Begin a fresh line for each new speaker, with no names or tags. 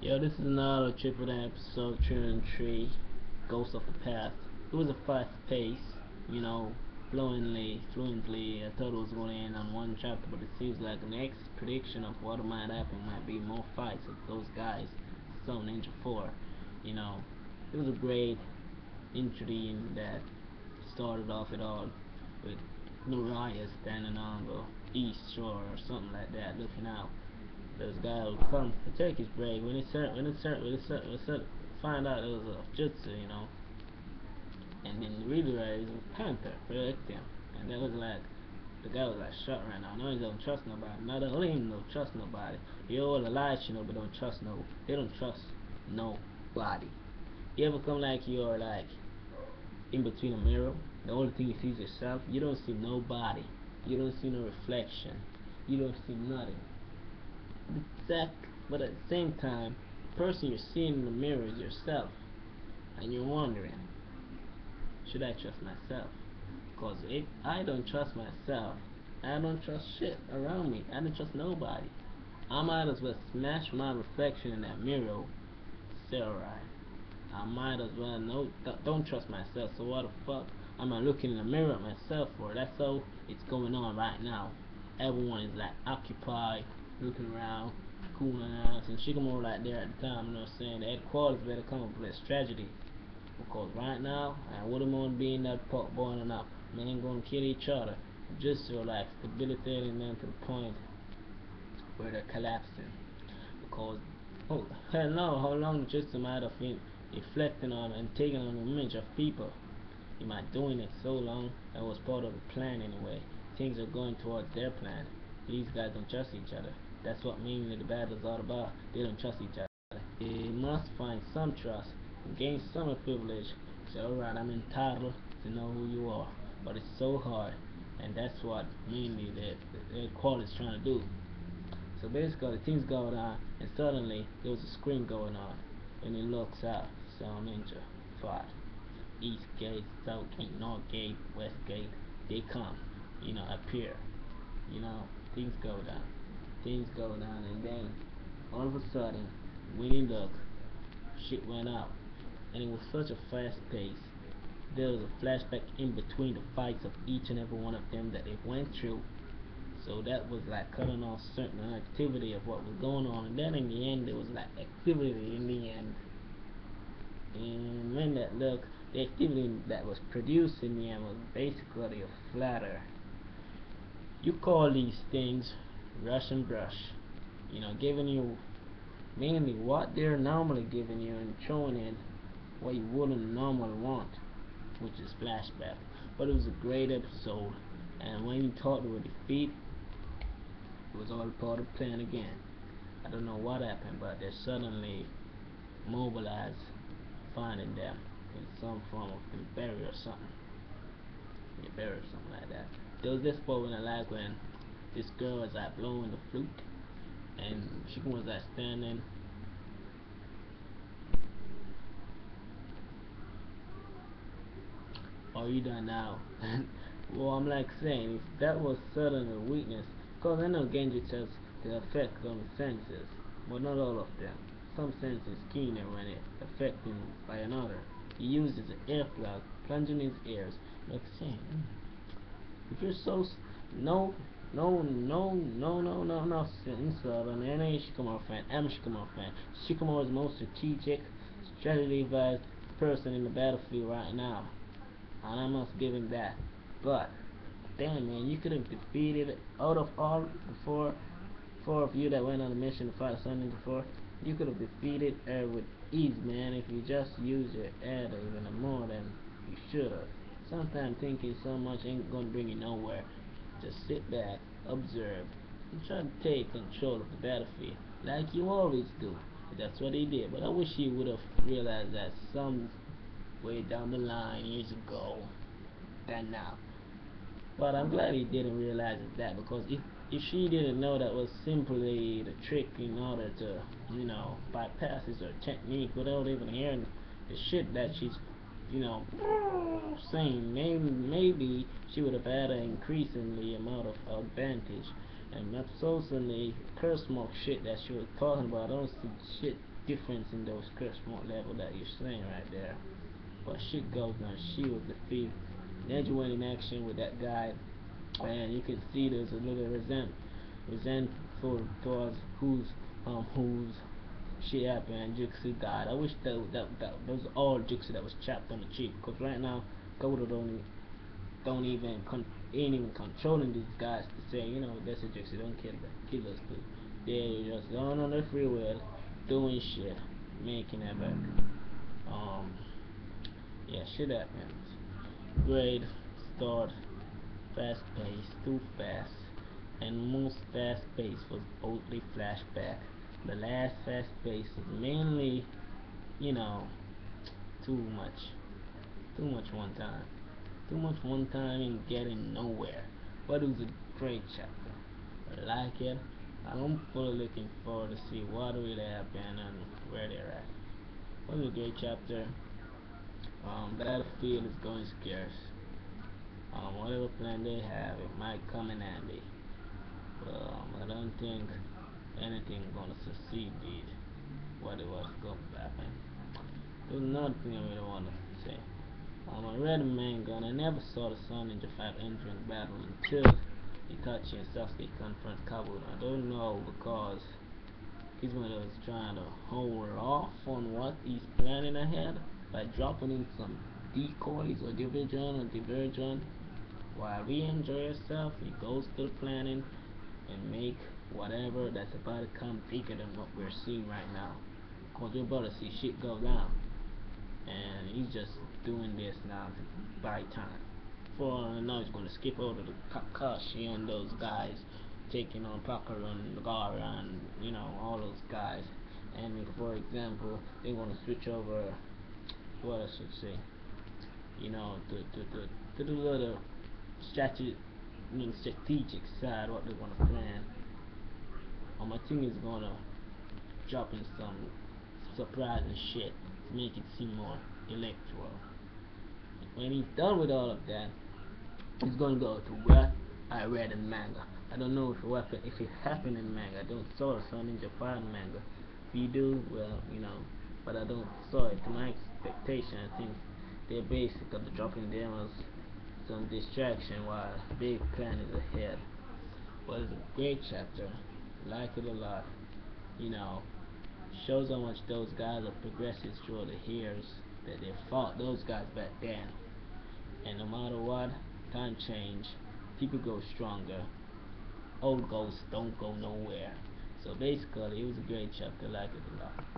Yo, this is another shippuden episode 303, Ghost of the Past. It was a fast pace, fluently. I thought it was going to end on one chapter, but it seems like the next prediction of what might happen might be more fights of those guys. So Ninja 4, you know, it was a great intrigue that started off it all with Nuriah standing on the east shore or something like that, looking out. This guy would come to take his break. Find out it was a jutsu, and then realize it was Panther protect him, and that was like the guy was like shot right now. No, he don't trust nobody. Not only him don't trust nobody. He all alive, but don't trust no. They don't trust nobody. You ever come like you're like in between a mirror? The only thing you see is yourself. You don't see nobody. You don't see no reflection. You don't see nothing. But at the same time, the person you're seeing in the mirror is yourself, and you're wondering, should I trust myself? Because if I don't trust myself, I don't trust shit around me. I don't trust nobody. I might as well smash my reflection in that mirror. Say alright. I might as well don't trust myself. So what the fuck am I looking in the mirror at myself for? That's how it's going on right now. Everyone is like occupied, looking around, cooling out, and Shikamaru right there at the time, you know what I'm saying? The headquarters better come up with this tragedy. Because right now, I wouldn't want to be in that pot boiling up. Men gonna kill each other. Just so like debilitating them to the point where they're collapsing. Because hell no, how long just a matter of reflecting on and taking on the image of people. You might doing it so long that was part of the plan anyway. Things are going towards their plan. These guys don't trust each other. That's what mainly the battle's all about. They don't trust each other. They must find some trust, gain some privilege. Say, alright, I'm entitled to know who you are. But it's so hard, and that's what mainly the call is trying to do. So basically, things going on, and suddenly there was a screen going on, and it looks out. Sound Ninja 5. East Gate, South Gate, North Gate, West Gate, they come, appear, things go down. Things go down, and then all of a sudden, when you look, shit went out, and it was such a fast pace. There was a flashback in between the fights of each and every one of them that they went through. So that was like cutting off certain activity of what was going on, and then in the end, there was like activity in the end. And when that look, the activity that was produced in the end was basically a flatter. You call these things rush and brush, giving you mainly what they're normally giving you and showing in what you wouldn't normally want, which is flashback. But it was a great episode, and when you thought they were defeat, it was all part of the plan again. I don't know what happened, but they suddenly mobilized, finding them in some form of burial or something. Yeah, burial or something like that. There was this part when I like when this girl was like blowing the flute, and she was like standing. Are you done now? Well, I'm like saying, if that was suddenly a weakness, because I know Genji tells the effect on the senses, but not all of them. Some senses keener when it affected by another. He uses an air plug, plunging his ears, like saying, if you're so no, insult on any Shikamaru fan. I'm a Shikamaru fan. Shikamaru is the most strategic, strategy-advised person in the battlefield right now, and I must give him that. But damn, man, you could have defeated out of all the four of you that went on the mission to fight Sun Ninja 4. You could have defeated her with ease, man, if you just used your head even more than you should have. Sometimes thinking so much ain't gonna bring you nowhere. Just sit back, observe, and try to take control of the battlefield, like you always do. That's what he did, but I wish he would have realized that some way down the line, years ago, than now. But I'm glad he didn't realize that, because if she didn't know that was simply the trick in order to, bypass his technique without even hearing the shit that she's, saying, maybe she would have had an increasingly amount of advantage. And that's also the curse mark shit that you were talking about. I don't see shit difference in those curse mark level that you're saying right there. But shit goes on. She was the thief. Then you went in action with that guy, and you can see there's a little resentful towards whose shit happened and Jixi died. I wish that was all Jixi that was chapped on the cheek. Cause right now, Kodo don't even ain't even controlling these guys to say, you know, that's a Jixi, don't kill us too. They're just going on their free will, doing shit, making it back. Um, yeah, shit happens. Great start, fast pace, too fast, and most fast pace was only flashback. The last fast pace was mainly, you know, too much, too much one time, too much one time and getting nowhere. But it was a great chapter. I like it. I'm fully looking forward to see what really happened and where they're at. It was a great chapter. Battlefield is going scarce. Whatever plan they have, it might come in handy. I don't think anything gonna succeed with what it was going to happen. There's another thing I really want to say. I read a manga and I never saw the Sun Ninja 5 entering battle until Itachi and Sasuke confront Kabuto. I don't know because he's one of those trying to hold off on what he's planning ahead by dropping in some decoys or diversion while we enjoy ourselves. He goes to the planning and make whatever that's about to come bigger than what we're seeing right now. Cause we're about to see shit go down. And he's just doing this now to buy time. For all I know, he's going to skip over to Kakashi and those guys taking on Pakara and Nagara and, you know, all those guys. And if, for example, they want to switch over, what I should say, you know, to the little strategic side, what they want to plan. I think is going to drop in some surprising shit to make it seem more electoral. When he's done with all of that, he's going to go to what I read in manga. I don't know if it happened in manga. I don't saw the Sun Ninja 5 manga. If you do, well, you know, but I don't saw it. To my expectation, I think they're basically dropping them as some distraction while big plan is ahead. But it's a great chapter. Like it a lot. You know, shows how much those guys are progressing through the years that they fought those guys back then. And no matter what, time change, people go stronger. Old ghosts don't go nowhere. So basically, it was a great chapter. I like it a lot.